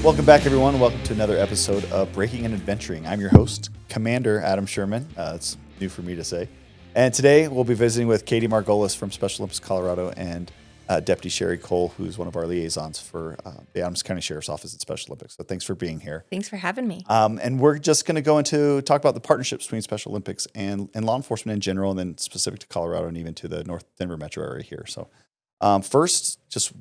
Welcome back, everyone. Welcome to another episode of Breaking and Adventuring. I'm your host, Commander Adam Sherman. It's new for me to say. And today we'll be visiting with Katie Margolis from Special Olympics Colorado and Deputy Sherri Cole, who's one of our liaisons for the Adams County Sheriff's Office at Special Olympics. So thanks for being here. Thanks for having me. And we're just going to go into talk about the partnerships between Special Olympics and law enforcement in general, and then specific to Colorado and even to the North Denver metro area here. So first, just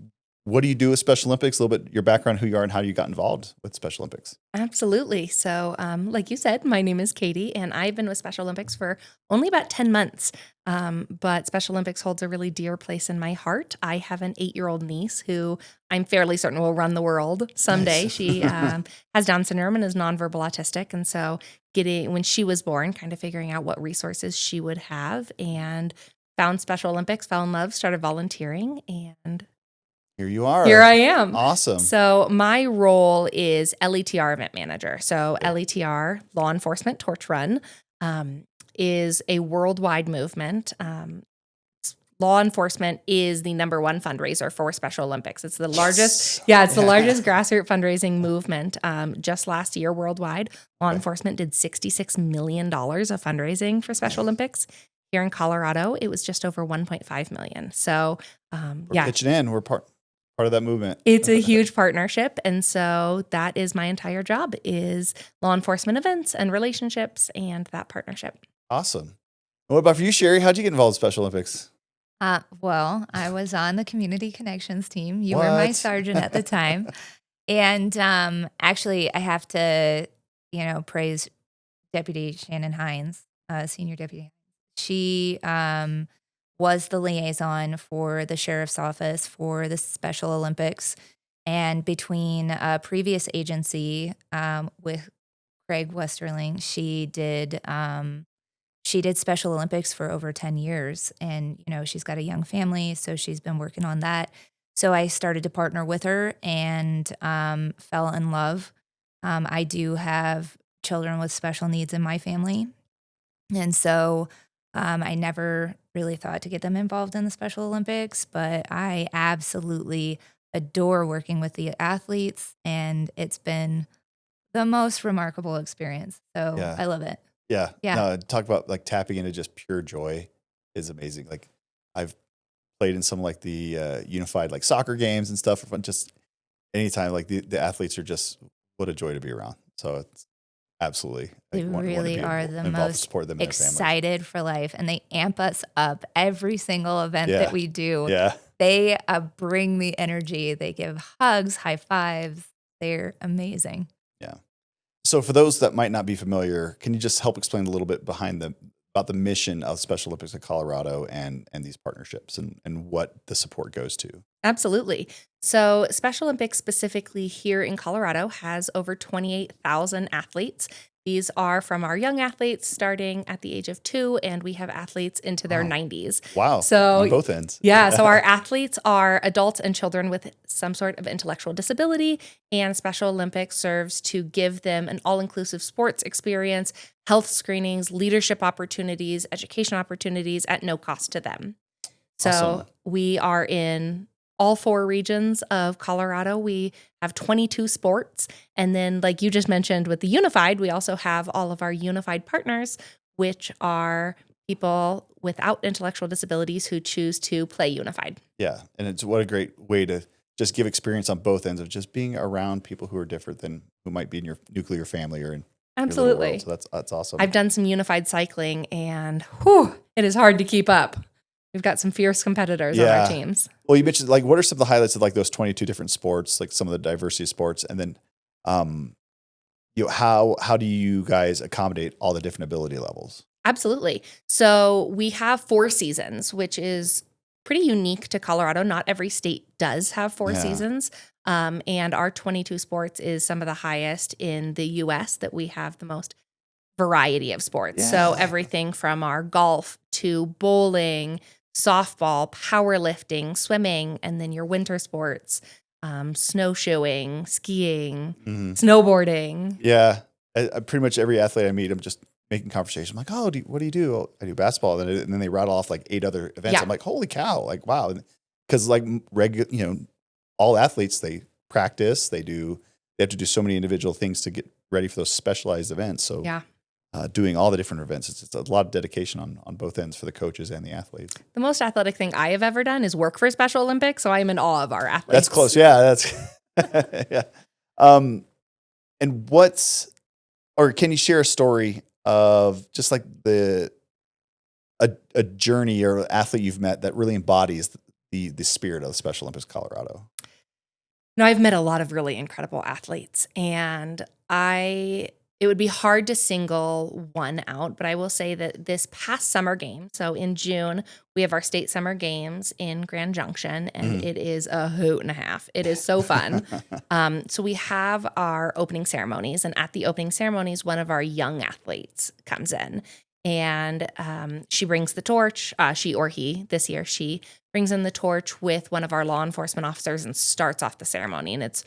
what do you do with Special Olympics? A little bit your background, who you are, and how you got involved with Special Olympics. Absolutely. So like you said, my name is Katie, and I've been with Special Olympics for only about 10 months. But Special Olympics holds a really dear place in my heart. I have an 8-year-old niece who I'm fairly certain will run the world someday. Nice. She has Down syndrome and is nonverbal autistic. And so when she was born, kind of figuring out what resources she would have, and found Special Olympics, fell in love, started volunteering, and here you are. Here I am. Awesome. So my role is LETR event manager. So LETR, Law Enforcement Torch Run, is a worldwide movement. Law enforcement is the number one fundraiser for Special Olympics. It's the largest, the largest grassroots fundraising movement. Just last year, worldwide, law enforcement did $66 million of fundraising for Special Olympics. Here in Colorado, it was just over $1.5 million. So, we're pitching in. We're part of that movement. It's a huge partnership. And so that is my entire job, is law enforcement events and relationships and that partnership. Awesome. And what about for you, Sherri? How'd you get involved in Special Olympics? Well, I was on the Community Connections team. You were my sergeant at the time. And actually, I have to, praise Deputy Shannon Hines, Senior Deputy. She was the liaison for the Sheriff's Office for the Special Olympics. And between a previous agency with Craig Westerling, she did Special Olympics for over 10 years. And, she's got a young family, so she's been working on that. So I started to partner with her and fell in love. I do have children with special needs in my family. And so I never really thought to get them involved in the Special Olympics, but I absolutely adore working with the athletes, and it's been the most remarkable experience. So I love it. Yeah. No, talk about like tapping into just pure joy is amazing. Like I've played in some like the unified like soccer games and stuff. Just anytime, like the athletes are just what a joy to be around. So it's absolutely. They really are the most excited for life, and they amp us up every single event that we do. Yeah. They bring the energy. They give hugs, high fives. They're amazing. Yeah. So for those that might not be familiar, can you just help explain a little bit about the mission of Special Olympics of Colorado and these partnerships and what the support goes to? Absolutely. So Special Olympics specifically here in Colorado has over 28,000 athletes. These are from our young athletes starting at the age of 2, and we have athletes into their 90s. Wow. So on both ends. Yeah. So our athletes are adults and children with some sort of intellectual disability, and Special Olympics serves to give them an all-inclusive sports experience, health screenings, leadership opportunities, education opportunities at no cost to them. So Awesome. We are in all 4 regions of Colorado. We have 22 sports. And then, like you just mentioned with the Unified, we also have all of our Unified partners, which are people without intellectual disabilities who choose to play Unified. Yeah. And it's what a great way to just give experience on both ends of just being around people who are different than who might be in your nuclear family or in Absolutely. Your little world. So that's awesome. I've done some Unified cycling, and it is hard to keep up. We've got some fierce competitors on our teams. Well, you mentioned, like, what are some of the highlights of like those 22 different sports, like some of the diversity of sports, and then, how do you guys accommodate all the different ability levels? Absolutely. So we have 4 seasons, which is pretty unique to Colorado. Not every state does have 4 seasons. And our 22 sports is some of the highest in the U.S. that we have the most variety of sports. Yeah. So everything from our golf to bowling, softball, powerlifting, swimming, and then your winter sports, snowshoeing, skiing, snowboarding. Yeah. I pretty much every athlete I meet, I'm just making conversation. I'm like, oh, what do you do? Oh, I do basketball. And then they rattle off like 8 other events. Yeah. I'm like, holy cow. Like, wow. Because like all athletes, they practice, they do they have to do so many individual things to get ready for those specialized events. So Yeah. Doing all the different events, it's a lot of dedication on both ends for the coaches and the athletes. The most athletic thing I have ever done is work for Special Olympics, so I am in awe of our athletes. That's close. Yeah, that's yeah. And can you share a story of just like a journey or athlete you've met that really embodies the spirit of the Special Olympics Colorado? I've met a lot of really incredible athletes, and it would be hard to single one out, but I will say that this past summer game, so in June, we have our state summer games in Grand Junction, and it is a hoot and a half. It is so fun. So we have our opening ceremonies, and at the opening ceremonies, one of our young athletes comes in, and she brings the torch, she or he, this year, she brings in the torch with one of our law enforcement officers and starts off the ceremony, and it's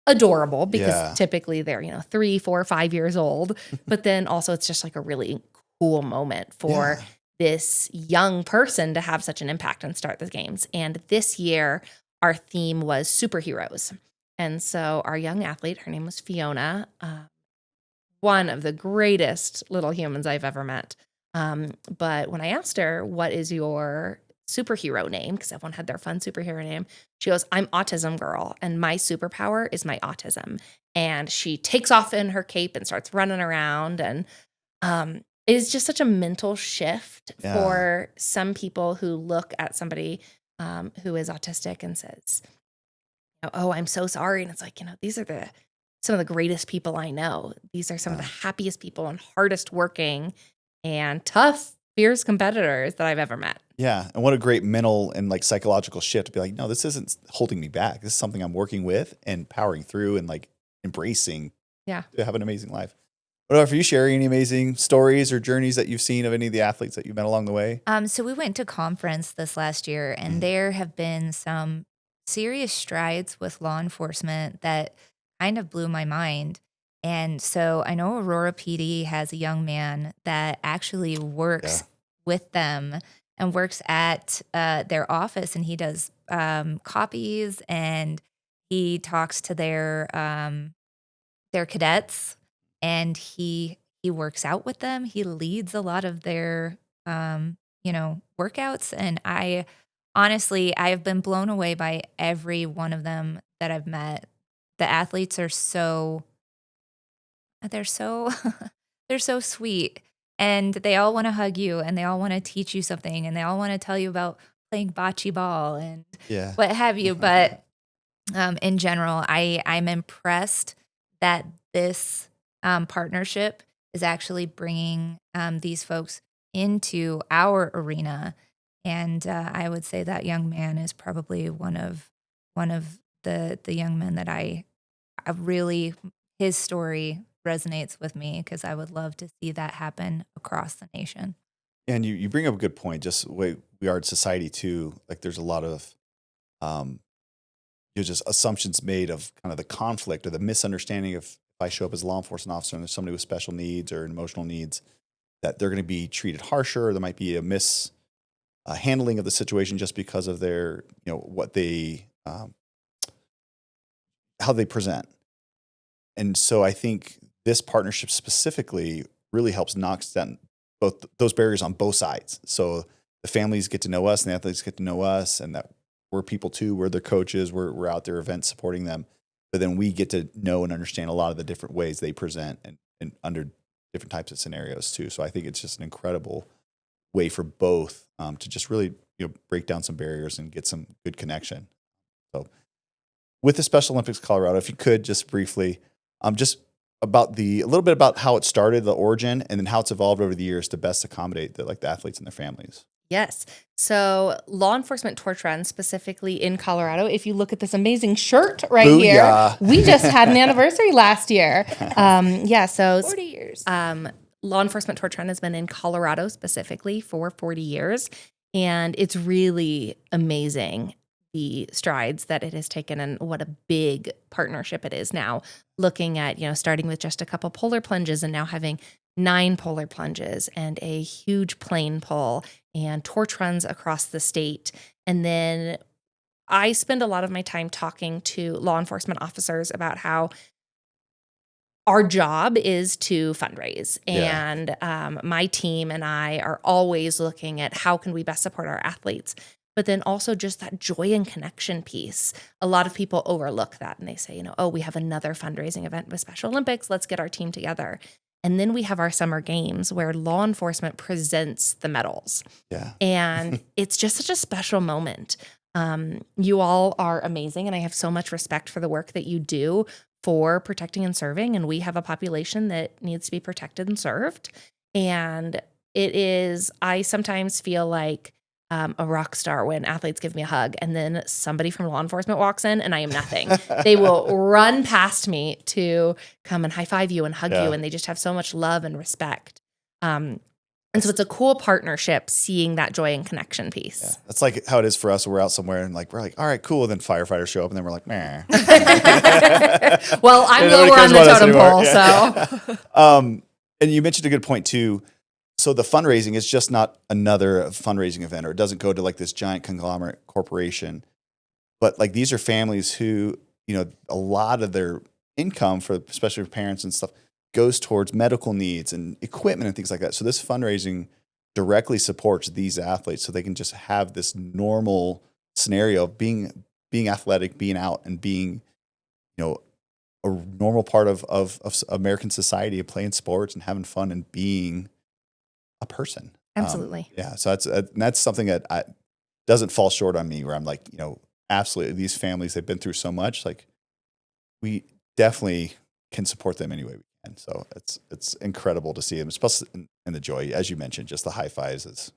adorable because typically they're 3, 4, 5 years old, but then also it's just like a really cool moment for this young person to have such an impact and start the games. And this year our theme was superheroes, and so our young athlete, her name was Fiona, one of the greatest little humans I've ever met. But when I asked her, what is your superhero name, because everyone had their fun superhero name, she goes, I'm Autism Girl, and my superpower is my autism. And she takes off in her cape and starts running around. And it is just such a mental shift for some people who look at somebody who is autistic and says, oh, I'm so sorry. And it's like, these are some of the greatest people I know. These are some of the happiest people and hardest working and tough, fierce competitors that I've ever met. Yeah. And what a great mental and like psychological shift to be like, no, this isn't holding me back. This is something I'm working with and powering through and like embracing to have an amazing life. What about for you, Sherri? Any amazing stories or journeys that you've seen of any of the athletes that you've met along the way? So we went to conference this last year, and there have been some serious strides with law enforcement that kind of blew my mind. And so I know Aurora PD has a young man that actually works with them and works at their office, and he does copies, and he talks to their cadets, and he works out with them. He leads a lot of their workouts, and I have been blown away by every one of them that I've met. The athletes are they're so sweet, and they all want to hug you, and they all want to teach you something, and they all want to tell you about playing bocce ball and what have you. But in general, I'm impressed that this partnership is actually bringing these folks into our arena. And I would say that young man is probably one of the young men that I really, his story resonates with me, because I would love to see that happen across the nation. And you bring up a good point, just the way we are in society too. Like there's a lot of just assumptions made of kind of the conflict or the misunderstanding of, if I show up as a law enforcement officer and there's somebody with special needs or emotional needs, that they're going to be treated harsher, or there might be a handling of the situation just because of their, what they, how they present. And so I think this partnership specifically really helps knock down both those barriers on both sides. So the families get to know us and the athletes get to know us, and that we're people too. We're their coaches. We're out there events supporting them. But then we get to know and understand a lot of the different ways they present and under different types of scenarios too. So I think it's just an incredible way for both to just really break down some barriers and get some good connection. So with the Special Olympics Colorado, if you could just briefly, just about a little bit about how it started, the origin, and then how it's evolved over the years to best accommodate the athletes and their families. Yes. So law enforcement torch runs, specifically in Colorado, if you look at this amazing shirt right here, we just had an anniversary last year. So 40 years. Law enforcement torch run has been in Colorado specifically for 40 years. And it's really amazing the strides that it has taken and what a big partnership it is now, looking at, starting with just a couple polar plunges and now having 9 polar plunges and a huge plane pull and torch runs across the state. And then I spend a lot of my time talking to law enforcement officers about how our job is to fundraise, and my team and I are always looking at how can we best support our athletes, but then also just that joy and connection piece. A lot of people overlook that, and they say, oh, we have another fundraising event with Special Olympics. Let's get our team together. And then we have our summer games where law enforcement presents the medals. Yeah. And it's just such a special moment. You all are amazing, and I have so much respect for the work that you do for protecting and serving. And we have a population that needs to be protected and served. And I sometimes feel like a rock star when athletes give me a hug and then somebody from law enforcement walks in and I am nothing. They will run past me to come and high five you and hug you. And they just have so much love and respect. And so it's a cool partnership, seeing that joy and connection piece. Yeah. That's like how it is for us. We're out somewhere and we're like, all right, cool. And then firefighters show up and then we're like, meh. Well, I'm lower on the totem pole, so. And you mentioned a good point too. So the fundraising is just not another fundraising event, or it doesn't go to like this giant conglomerate corporation. But like these are families who, a lot of their income, especially for parents and stuff, goes towards medical needs and equipment and things like that. So this fundraising directly supports these athletes so they can just have this normal scenario of being athletic, being out and being, a normal part of American society, of playing sports and having fun and being a person. Absolutely. So that's something that doesn't fall short on me, where I'm like, absolutely, these families, they've been through so much. Like, we definitely can support them any way we can. So it's incredible to see them, especially in the joy, as you mentioned, just the high fives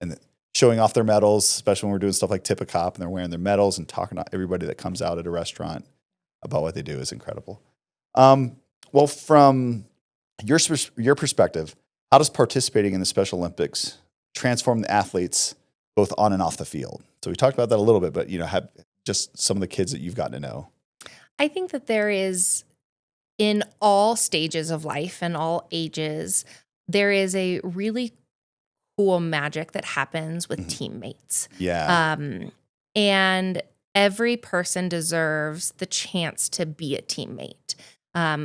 and showing off their medals, especially when we're doing stuff like Tip a Cop and they're wearing their medals and talking to everybody that comes out at a restaurant about what they do is incredible. Well, from your perspective, how does participating in the Special Olympics transform the athletes both on and off the field? So we talked about that a little bit, but have just some of the kids that you've gotten to know. I think that there is, in all stages of life and all ages, there is a really cool magic that happens with teammates. Yeah. And every person deserves the chance to be a teammate.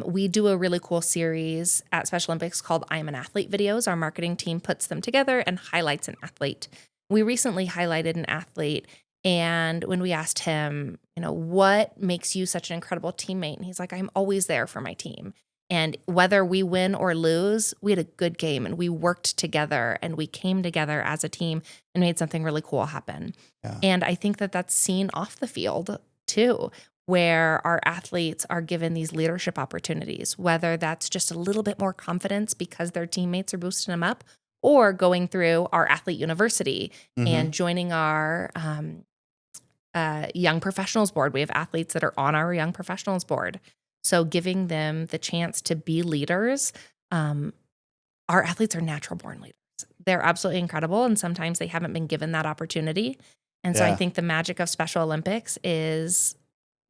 We do a really cool series at Special Olympics called I'm an Athlete videos. Our marketing team puts them together and highlights an athlete. We recently highlighted an athlete, and when we asked him, what makes you such an incredible teammate? And he's like, I'm always there for my team. And whether we win or lose, we had a good game and we worked together and we came together as a team and made something really cool happen. Yeah. And I think that that's seen off the field too, where our athletes are given these leadership opportunities, whether that's just a little bit more confidence because their teammates are boosting them up, or going through our athlete university and joining our young professionals board. We have athletes that are on our young professionals board. So giving them the chance to be leaders, our athletes are natural born leaders. They're absolutely incredible. And sometimes they haven't been given that opportunity. And so I think the magic of Special Olympics is,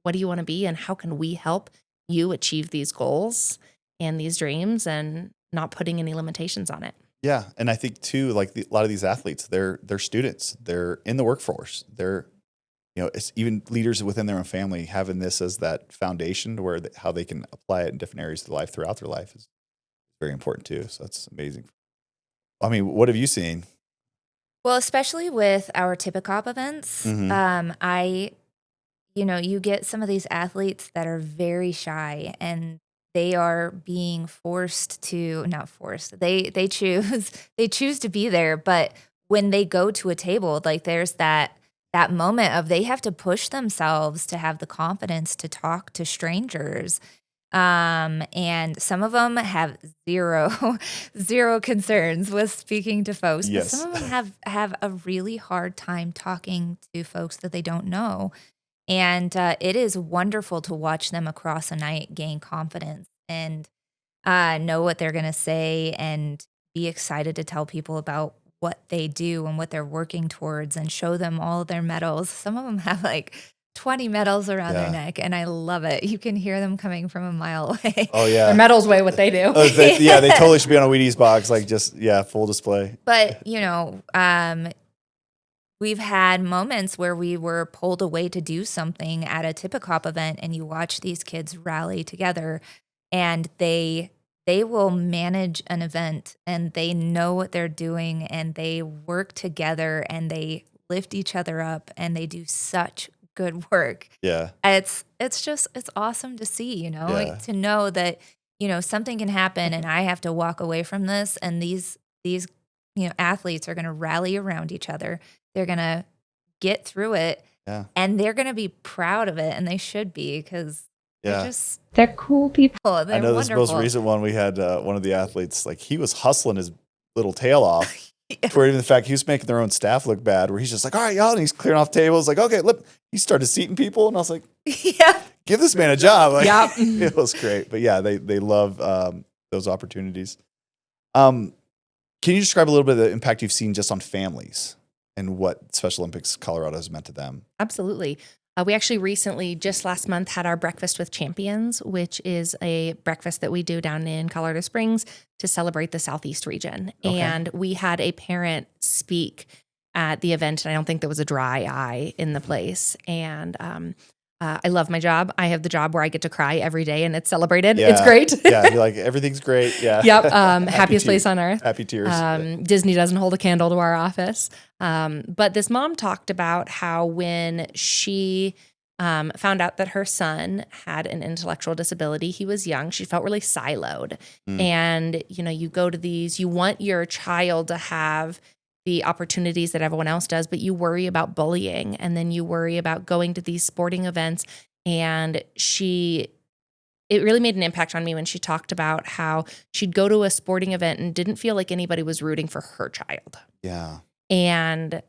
what do you want to be? And how can we help you achieve these goals and these dreams and not putting any limitations on it? Yeah. And I think too, like a lot of these athletes, they're students, they're in the workforce, they're, it's even leaders within their own family having this as that foundation to where how they can apply it in different areas of their life throughout their life is very important too. So that's amazing. I mean, what have you seen? Well, especially with our Tip a Cop events, you get some of these athletes that are very shy and they are being they choose to be there. But when they go to a table, like there's that moment of they have to push themselves to have the confidence to talk to strangers. And some of them have zero concerns with speaking to folks. Yes. But some of them have a really hard time talking to folks that they don't know. And it is wonderful to watch them across a night gain confidence and know what they're going to say and be excited to tell people about what they do and what they're working towards and show them all of their medals. Some of them have like 20 medals around their neck, and I love it. You can hear them coming from a mile away. Oh, yeah. Their medals weigh what they do. They totally should be on a Wheaties box, like just, full display. But, we've had moments where we were pulled away to do something at a Tip a Cop event, and you watch these kids rally together and they will manage an event, and they know what they're doing, and they work together, and they lift each other up, and they do such good work. Yeah. It's awesome to see, Yeah. to know that, something can happen and I have to walk away from this, and these athletes are going to rally around each other. They're going to get through it. Yeah. And they're going to be proud of it, and they should be, because Yeah. they're cool people. They're I know wonderful. this most recent one, we had one of the athletes, like he was hustling his little tail off. Where even the fact he was making their own staff look bad, where he's just like, all right, y'all, and he's clearing off tables. Like, okay, look, he started seating people. And I was like, Yeah. give this man a job. Like, Yep. It was great. But yeah, they love those opportunities. Can you describe a little bit of the impact you've seen just on families and what Special Olympics Colorado has meant to them? Absolutely. We actually recently, just last month, had our Breakfast with Champions, which is a breakfast that we do down in Colorado Springs to celebrate the Southeast region. Okay. And we had a parent speak at the event, and I don't think there was a dry eye in the place. And I love my job. I have the job where I get to cry every day, and it's celebrated. Yeah. It's great. Yeah, you're like, everything's great. Yeah. Yep. Happiest place on earth. Happy tears. Disney doesn't hold a candle to our office. But this mom talked about how when she found out that her son had an intellectual disability, he was young, she felt really siloed. And, you go to these, you want your child to have the opportunities that everyone else does, but you worry about bullying, and then you worry about going to these sporting events. And it really made an impact on me when she talked about how she'd go to a sporting event and didn't feel like anybody was rooting for her child. Yeah. And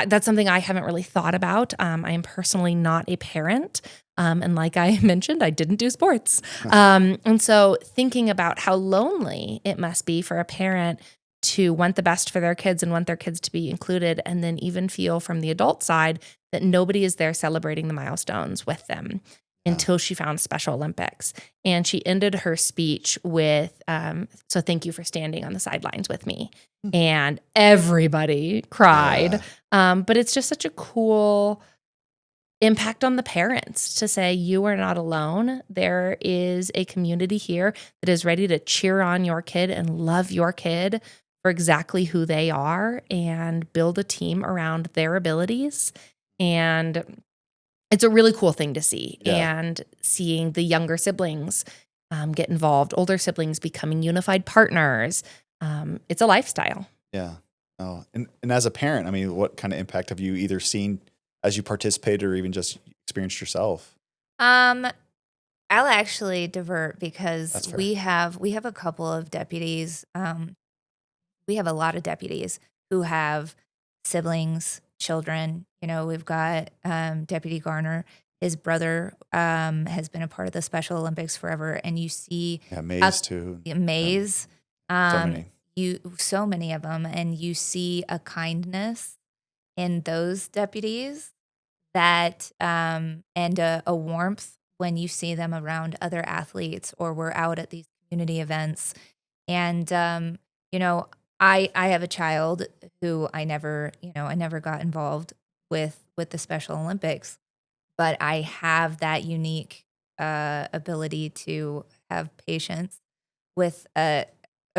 that's something I haven't really thought about. I am personally not a parent. And like I mentioned, I didn't do sports. And so thinking about how lonely it must be for a parent to want the best for their kids and want their kids to be included, and then even feel from the adult side that nobody is there celebrating the milestones with them until she found Special Olympics. And she ended her speech with, so thank you for standing on the sidelines with me. And everybody cried. But it's just such a cool impact on the parents to say, you are not alone. There is a community here that is ready to cheer on your kid and love your kid for exactly who they are, and build a team around their abilities. And it's a really cool thing to see. And seeing the younger siblings get involved, older siblings becoming unified partners. It's a lifestyle. Yeah. Oh, and as a parent, I mean, what kind of impact have you either seen as you participated or even just experienced yourself? I'll actually divert, because fair. we have a couple of deputies. We have a lot of deputies who have siblings, children. We've got Deputy Garner. His brother has been a part of the Special Olympics forever, and you see Mays too. Mays. So many. So many of them, and you see a kindness in those deputies that and a warmth when you see them around other athletes, or we're out at these community events. And I have a child who I never got involved with the Special Olympics, but I have that unique ability to have patience with a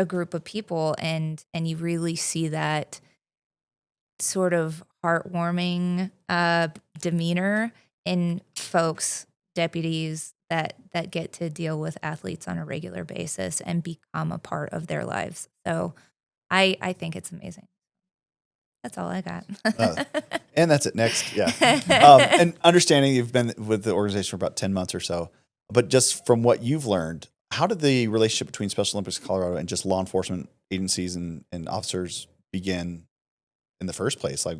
group of people, and you really see that sort of heartwarming demeanor in folks, deputies that get to deal with athletes on a regular basis and become a part of their lives. So I think it's amazing. That's all I got. And that's it. Next. Yeah. And understanding you've been with the organization for about 10 months or so, but just from what you've learned, how did the relationship between Special Olympics Colorado and just law enforcement agencies and officers begin in the first place? Like,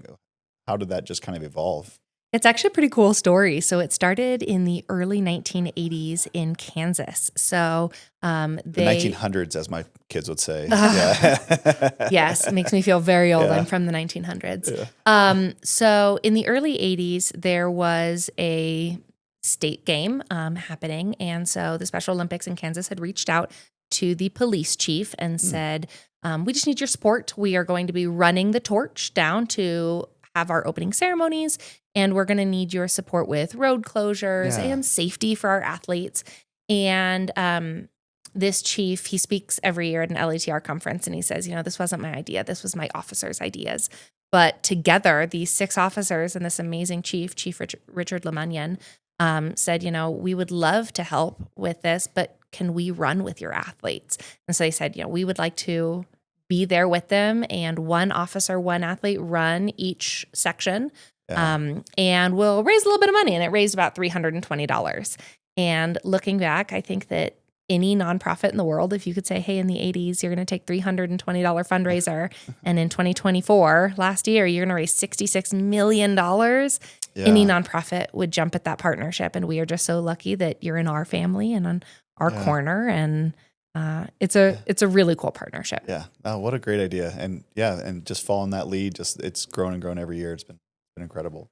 how did that just kind of evolve? It's actually a pretty cool story. So it started in the early 1980s in Kansas. So The 1900s, as my kids would say. Yes, it makes me feel very old. Yeah. I'm from the 1900s. Yeah. So in the early 80s, there was a state game happening. And so the Special Olympics in Kansas had reached out to the police chief and said, we just need your support. We are going to be running the torch down to have our opening ceremonies, and we're going to need your support with road closures and safety for our athletes. And this chief, he speaks every year at an LATR conference, and he says, this wasn't my idea. This was my officers' ideas. But together, these 6 officers and this amazing chief, Chief Richard Lemannion, said, we would love to help with this, but can we run with your athletes? And so they said, we would like to be there with them, and 1 officer, 1 athlete run each section. Yeah. And we'll raise a little bit of money. And it raised about $320. And looking back, I think that any nonprofit in the world, if you could say, hey, in the 80s, you're going to take $320 fundraiser, and in 2024, last year, you're going to raise $66 million, any nonprofit would jump at that partnership. And we are just so lucky that you're in our family and on our corner. And it's a really cool partnership. Yeah. Oh, what a great idea. And and just following that lead, it's grown and grown every year. It's been incredible.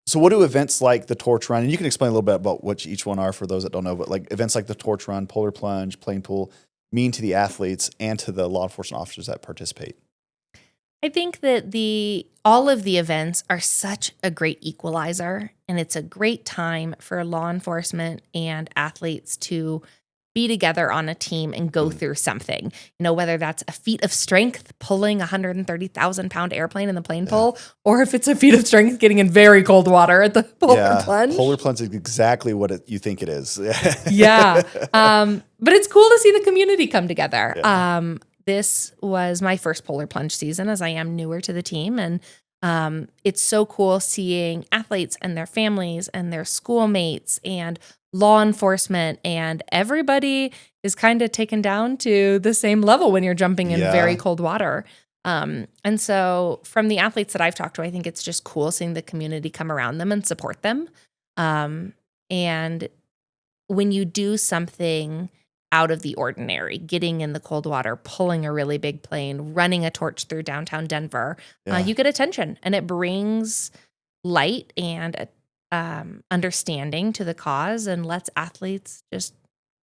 So what do events like the Torch Run, and you can explain a little bit about what each one are for those that don't know, but like events like the Torch Run, Polar Plunge, Plane Pool mean to the athletes and to the law enforcement officers that participate? I think that all of the events are such a great equalizer, and it's a great time for law enforcement and athletes to be together on a team and go through something, whether that's a feat of strength, pulling a 130,000 pound airplane in the plane pole, or if it's a feat of strength, getting in very cold water at the Polar Plunge. Polar Plunge is exactly what you think it is. Yeah. But it's cool to see the community come together. Yeah. This was my first Polar Plunge season, as I am newer to the team. And it's so cool seeing athletes and their families and their schoolmates and law enforcement, and everybody is kind of taken down to the same level when you're jumping in very cold water. And so from the athletes that I've talked to, I think it's just cool seeing the community come around them and support them. And when you do something out of the ordinary, getting in the cold water, pulling a really big plane, running a torch through downtown Denver, you get attention, and it brings light and understanding to the cause and lets athletes just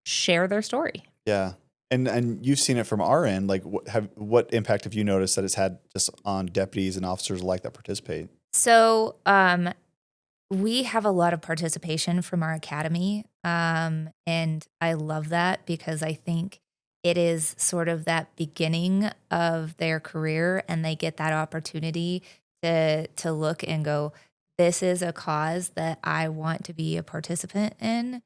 share their story. Yeah. And you've seen it from our end. Like, what impact have you noticed that it's had just on deputies and officers alike that participate? So we have a lot of participation from our academy, and I love that because I think it is sort of that beginning of their career, and they get that opportunity to look and go, this is a cause that I want to be a participant in.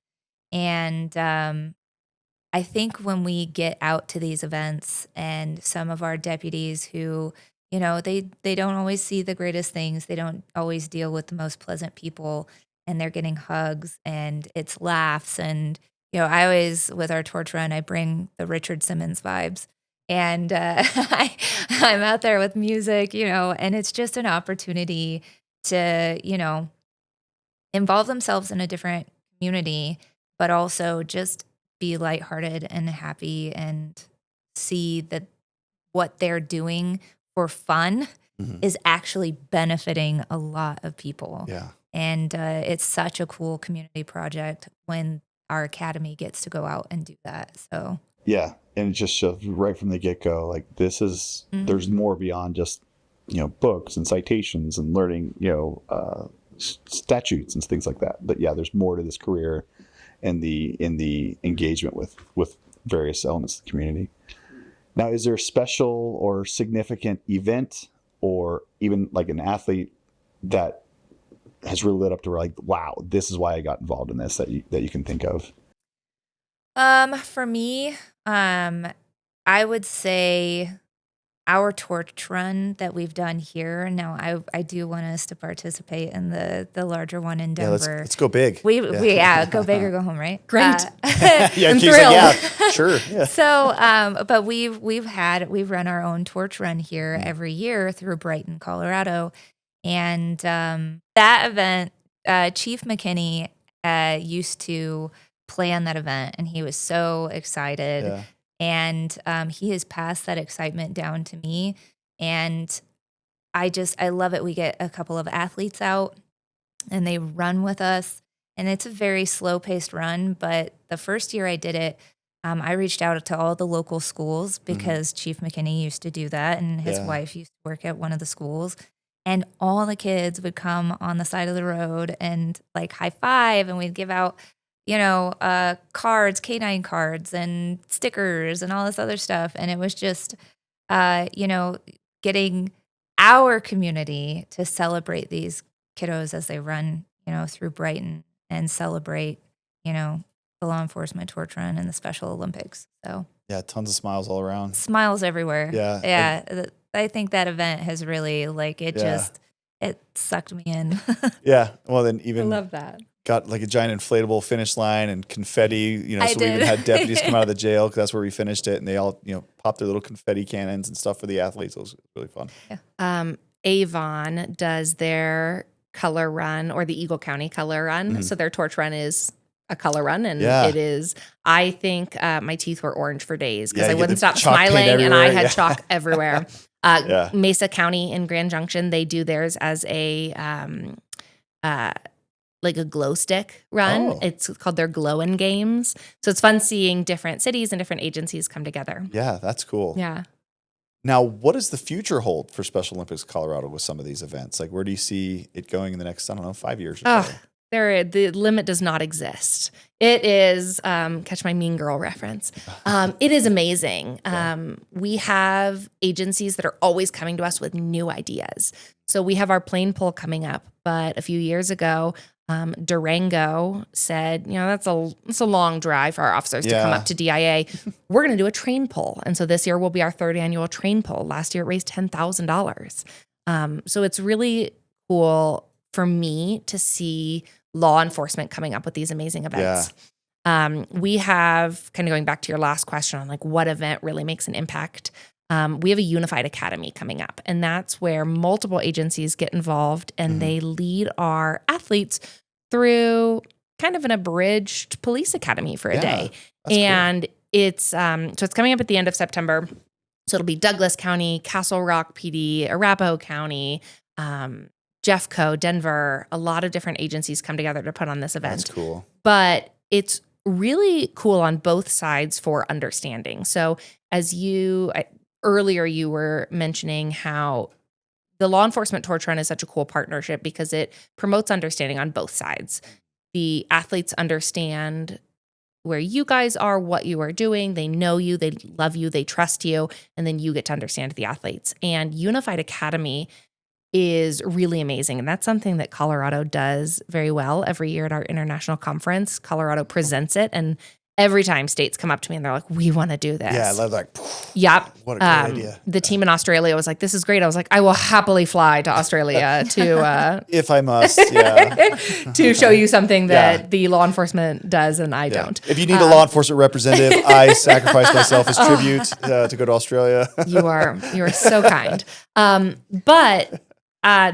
And I think when we get out to these events, and some of our deputies who, they don't always see the greatest things, they don't always deal with the most pleasant people, and they're getting hugs and it's laughs. And, I always, with our torch run, I bring the Richard Simmons vibes. And I'm out there with music, and it's just an opportunity to, involve themselves in a different community, but also just be lighthearted and happy and see that what they're doing for fun is actually benefiting a lot of people. Yeah. And it's such a cool community project when our academy gets to go out and do that. So yeah, and it just shows right from the get-go, like this is there's more beyond just books and citations and learning statutes and things like that. But yeah, there's more to this career and the engagement with various elements of the community. Now, is there a special or significant event or even like an athlete that has really lit up to like, wow, this is why I got involved in this that you can think of? For me, I would say our torch run that we've done here. Now, I do want us to participate in the larger one in Denver. Yeah, let's go big. We go big or go home, right? Great. Yeah, I'm she's thrilled. like, yeah, sure. Yeah. So, but we've run our own torch run here every year through Brighton, Colorado, and that event, Chief McKinney used to plan that event, and he was so excited. Yeah. And he has passed that excitement down to me. And I love it. We get a couple of athletes out and they run with us. And it's a very slow paced run. But the first year I did it, I reached out to all the local schools because Chief McKinney used to do that. And his wife used to work at one of the schools. And all the kids would come on the side of the road and like high five. And we'd give out cards, canine cards and stickers and all this other stuff. And it was just, getting our community to celebrate these kiddos as they run, through Brighton and celebrate, the law enforcement torch run and the Special Olympics. So Yeah, tons of smiles all around. smiles everywhere. Yeah. Yeah. I think that event has really it sucked me in. Yeah. Well, then I even love that. got like a giant inflatable finish line and confetti, I so we even did. had deputies come out of the jail because that's where we finished it. And they all, popped their little confetti cannons and stuff for the athletes. It was really fun. Avon does their color run, or the Eagle County color run. Mm-hmm. So their torch run is a color run, and Yeah. it is, I think my teeth were orange for days because Yeah, I you get wouldn't the stop chalk paint smiling, and I everywhere. had Yeah. chalk everywhere. Yeah. Mesa County in Grand Junction, they do theirs as a like a glow stick run. Oh. It's called their Glowin' Games. So it's fun seeing different cities and different agencies come together. Yeah, that's cool. Yeah. Now, what does the future hold for Special Olympics Colorado with some of these events? Like, where do you see it going in the next, 5 years or so? The limit does not exist. It is, catch my Mean Girl reference. It is amazing. We have agencies that are always coming to us with new ideas. So we have our plane pull coming up, but a few years ago, Durango said, that's a long drive for our officers to come Yeah. up to DIA. We're going to do a train pull. And so this year will be our third annual train pull. Last year it raised $10,000. So it's really cool for me to see law enforcement coming up with these amazing events. We have, kind of going back to your last question on like what event really makes an impact. We have a unified academy coming up, and that's where multiple agencies get involved and they lead our athletes through kind of an abridged police academy for a day. That's And it's so it's coming up at the end of September. So it'll be Douglas County, Castle Rock PD, Arapahoe County, Jeffco, Denver. A lot of different agencies come together to put on this event. That's cool. But it's really cool on both sides for understanding. So as earlier you were mentioning how the law enforcement torch run is such a cool partnership because it promotes understanding on both sides. The athletes understand where you guys are, what you are doing. They know you, they love you, they trust you, and then you get to understand the athletes. And Unified Academy is really amazing. And that's something that Colorado does very well. Every year at our international conference, Colorado presents it. And every time states come up to me and they're like, we want to do this. Yeah, I love that. Yep. What a great idea. The team in Australia was like, this is great. I was like, I will happily fly to Australia to If I must, yeah. to show you something that the law enforcement does and I don't. If you need a law enforcement representative, I sacrifice myself as tribute to go to Australia. You are so kind. But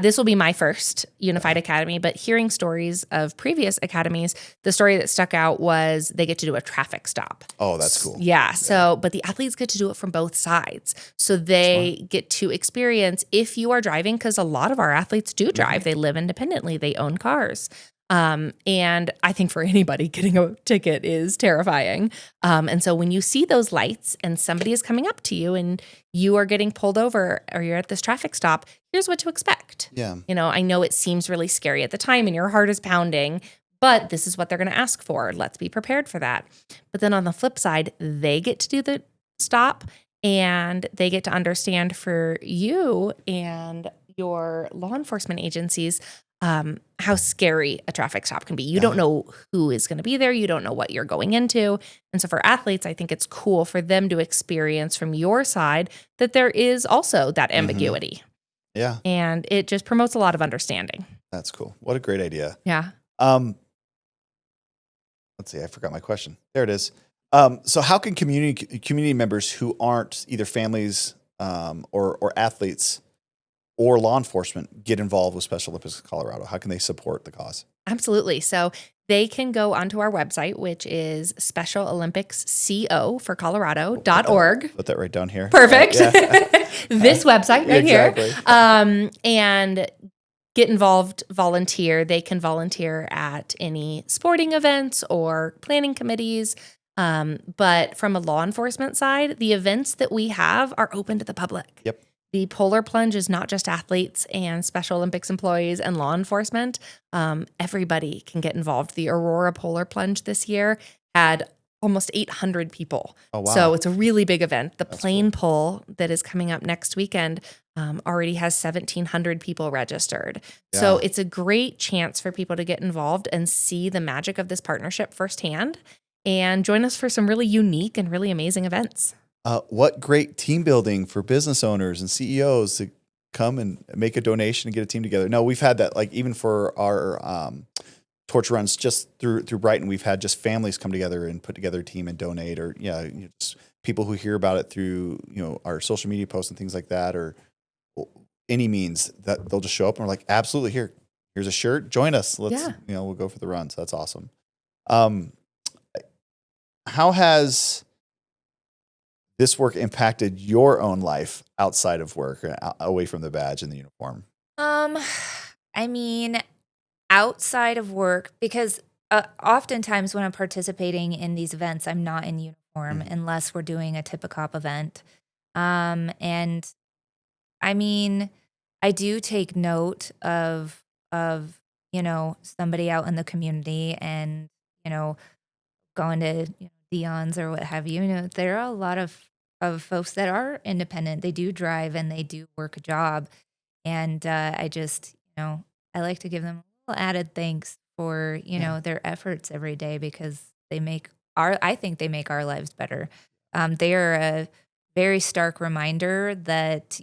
this will be my first Unified Academy, but hearing stories of previous academies, the story that stuck out was they get to do a traffic stop. Oh, that's cool. Yeah. So, but the athletes get to do it from both sides. So they get to experience if you are driving, because a lot of our athletes do drive. They live independently. They own cars. And I think for anybody, getting a ticket is terrifying. And so when you see those lights and somebody is coming up to you and you are getting pulled over or you're at this traffic stop, here's what to expect. Yeah. I know it seems really scary at the time and your heart is pounding, but this is what they're going to ask for. Let's be prepared for that. But then on the flip side, they get to do the stop and they get to understand for you and your law enforcement agencies how scary a traffic stop can be. You don't know who is going to be there. You don't know what you're going into. And so for athletes, I think it's cool for them to experience from your side that there is also that ambiguity. Yeah. And it just promotes a lot of understanding. That's cool. What a great idea. Yeah. Let's see, I forgot my question. There it is. So how can community members who aren't either families or athletes or law enforcement get involved with Special Olympics Colorado? How can they support the cause? Absolutely. So they can go onto our website, which is Special Olympics CO for Colorado.org. Put that right down here. Perfect. Yeah. This website right Exactly. here. And get involved, volunteer. They can volunteer at any sporting events or planning committees. But from a law enforcement side, the events that we have are open to the public. Yep. the Polar Plunge is not just athletes and Special Olympics employees and law enforcement. Everybody can get involved. The Aurora Polar Plunge this year had almost 800 people. Oh, wow. So it's a really big event. The That's plane pull that is coming up next weekend already has 1,700 people registered. So Yeah. it's a great chance for people to get involved and see the magic of this partnership firsthand and join us for some really unique and really amazing events. What great team building for business owners and CEOs to come and make a donation and get a team together. No, we've had that, like, even for our torch runs just through Brighton, we've had just families come together and put together a team and donate, or just people who hear about it through our social media posts and things like that, or any means that they'll just show up and we're like, absolutely, here's a shirt, join us, let's we'll go for the run. So that's awesome. How has this work impacted your own life outside of work, away from the badge and the uniform? I mean, outside of work, because oftentimes when I'm participating in these events, I'm not in uniform unless we're doing a Tip-A-Cop event. And I mean, I do take note of somebody out in the community and, going to Dion's or what have you. There are a lot of folks that are independent. They do drive and they do work a job. And I just, I like to give them a little added thanks for, their efforts every day, because I think they make our lives better. They are a very stark reminder that,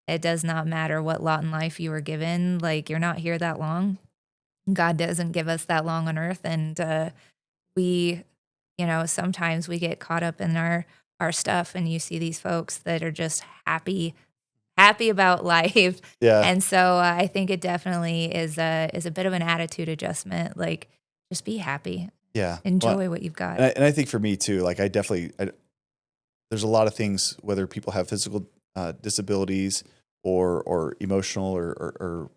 it does not matter what lot in life you were given. Like, you're not here that long. God doesn't give us that long on earth. And we, sometimes we get caught up in our stuff, and you see these folks that are just happy about life. Yeah. And so I think it definitely is a bit of an attitude adjustment. Like, just be happy. Yeah. Enjoy what you've got. And I think for me too, like, there's a lot of things, whether people have physical disabilities or emotional or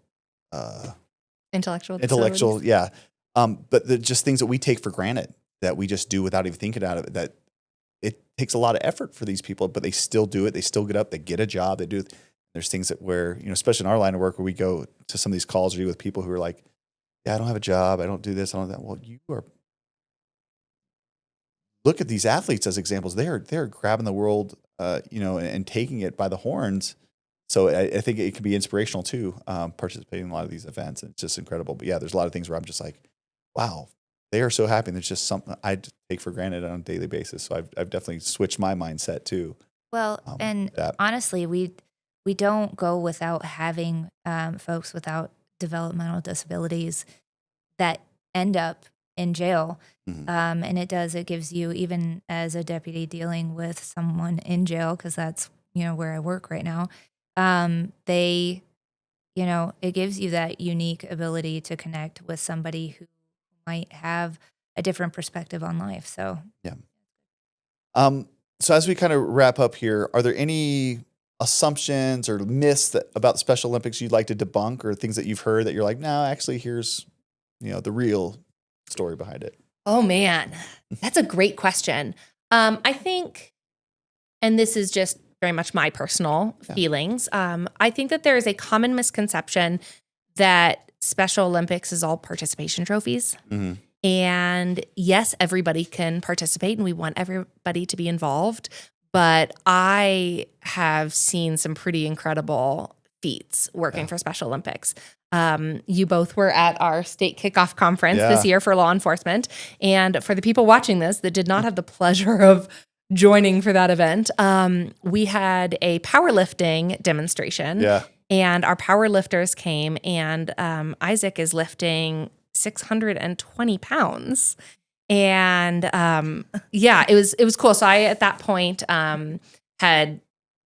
Intellectual. Yeah. But they're just things that we take for granted, that we just do without even thinking about it, that it takes a lot of effort for these people, but they still do it. They still get up, they get a job, they do it. There's things that where, especially in our line of work, where we go to some of these calls or with people who are like, yeah, I don't have a job, I don't do this, I don't do that. Well, look at these athletes as examples. They're grabbing the world, and taking it by the horns. So I think it can be inspirational too, participating in a lot of these events. And it's just incredible. But yeah, there's a lot of things where I'm just like, wow, they are so happy. And there's just something I take for granted on a daily basis. So I've definitely switched my mindset too. Well, and honestly, we don't go without having folks without developmental disabilities that end up in jail. And it gives you, even as a deputy dealing with someone in jail, because that's, where I work right now, it gives you that unique ability to connect with somebody who might have a different perspective on life. So, yeah. So as we kind of wrap up here, are there any assumptions or myths about the Special Olympics you'd like to debunk, or things that you've heard that you're like, no, actually here's, the real story behind it? Oh man, that's a great question. I think, and this is just very much my personal feelings, I think that there is a common misconception that Special Olympics is all participation trophies. Mm-hmm. And yes, everybody can participate and we want everybody to be involved. But I have seen some pretty incredible feats working for Special Olympics. You both were at our state kickoff conference this year for law enforcement. And for the people watching this that did not have the pleasure of joining for that event, we had a powerlifting demonstration. Yeah. And our power lifters came, and Isaac is lifting 620 pounds. And it was cool. So I, at that point, had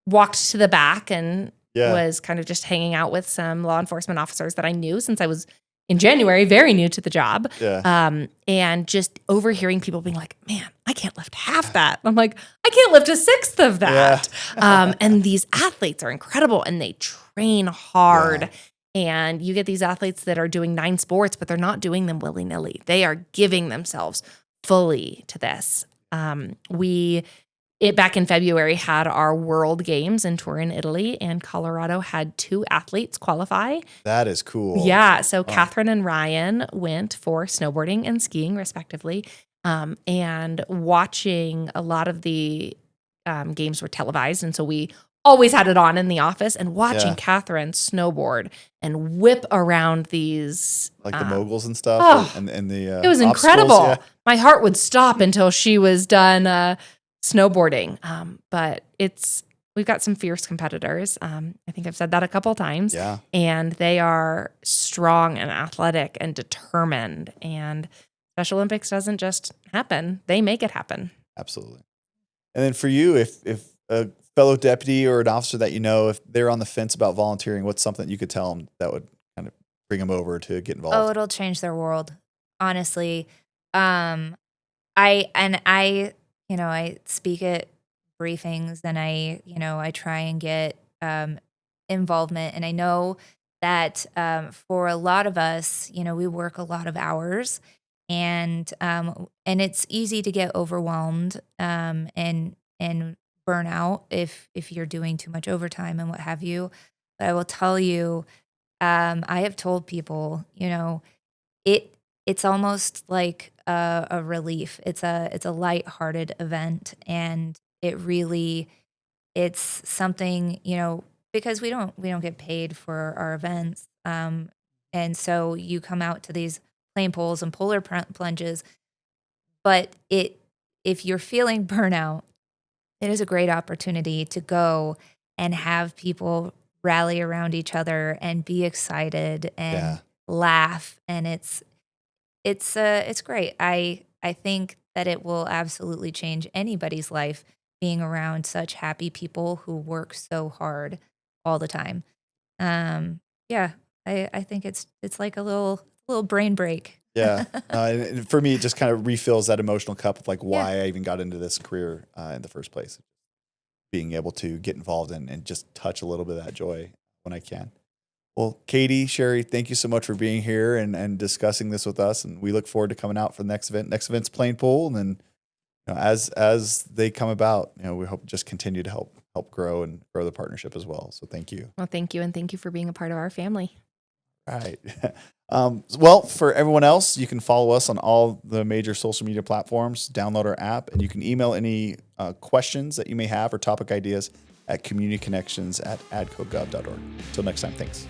walked to the back and was kind of just hanging out with some law enforcement officers that I knew, since I was in January very new to the job. And just overhearing people being like, man, I can't lift half that. I'm like, I can't lift a sixth of that. And these athletes are incredible, and they train hard. And you get these athletes that are doing 9 sports, but they're not doing them willy-nilly. They are giving themselves fully to this. We back in February had our World Games in Turin, Italy, and Colorado had 2 athletes qualify. That is cool. Yeah. So Catherine and Ryan went for snowboarding and skiing, respectively. And watching a lot of the games were televised. And so we always had it on in the office, and watching Catherine snowboard and whip around these like the moguls and stuff. And the it was incredible. Yeah. My heart would stop until she was done snowboarding. But we've got some fierce competitors. I think I've said that a couple times. Yeah. And they are strong and athletic and determined. And Special Olympics doesn't just happen. They make it happen. Absolutely. And then for you, if a fellow deputy or an officer that you know, if they're on the fence about volunteering, what's something you could tell them that would kind of bring them over to get involved? Oh, it'll change their world. Honestly. I speak at briefings, and I try and get involvement. And I know that for a lot of us, we work a lot of hours, and it's easy to get overwhelmed and burn out if you're doing too much overtime and what have you. But I will tell you, I have told people, it's almost like a relief. It's a lighthearted event, and it's something, because we don't get paid for our events, and so you come out to these plane poles and polar plunges, but if you're feeling burnout, it is a great opportunity to go and have people rally around each other and be excited and laugh, and it's great. I think that it will absolutely change anybody's life, being around such happy people who work so hard all the time. I think it's like a little brain break. Yeah. And for me, it just kind of refills that emotional cup of like why I even got into this career in the first place. Being able to get involved and just touch a little bit of that joy when I can. Well, Katie, Sherri, thank you so much for being here and discussing this with us. And we look forward to coming out for the next event. Next event's Plane Pool. And then as they come about, we hope to just continue to help grow the partnership as well. So thank you. Well, thank you. And thank you for being a part of our family. All right. Well, for everyone else, you can follow us on all the major social media platforms, download our app, and you can email any questions that you may have or topic ideas at communityconnections@adcogov.org. Until next time, thanks.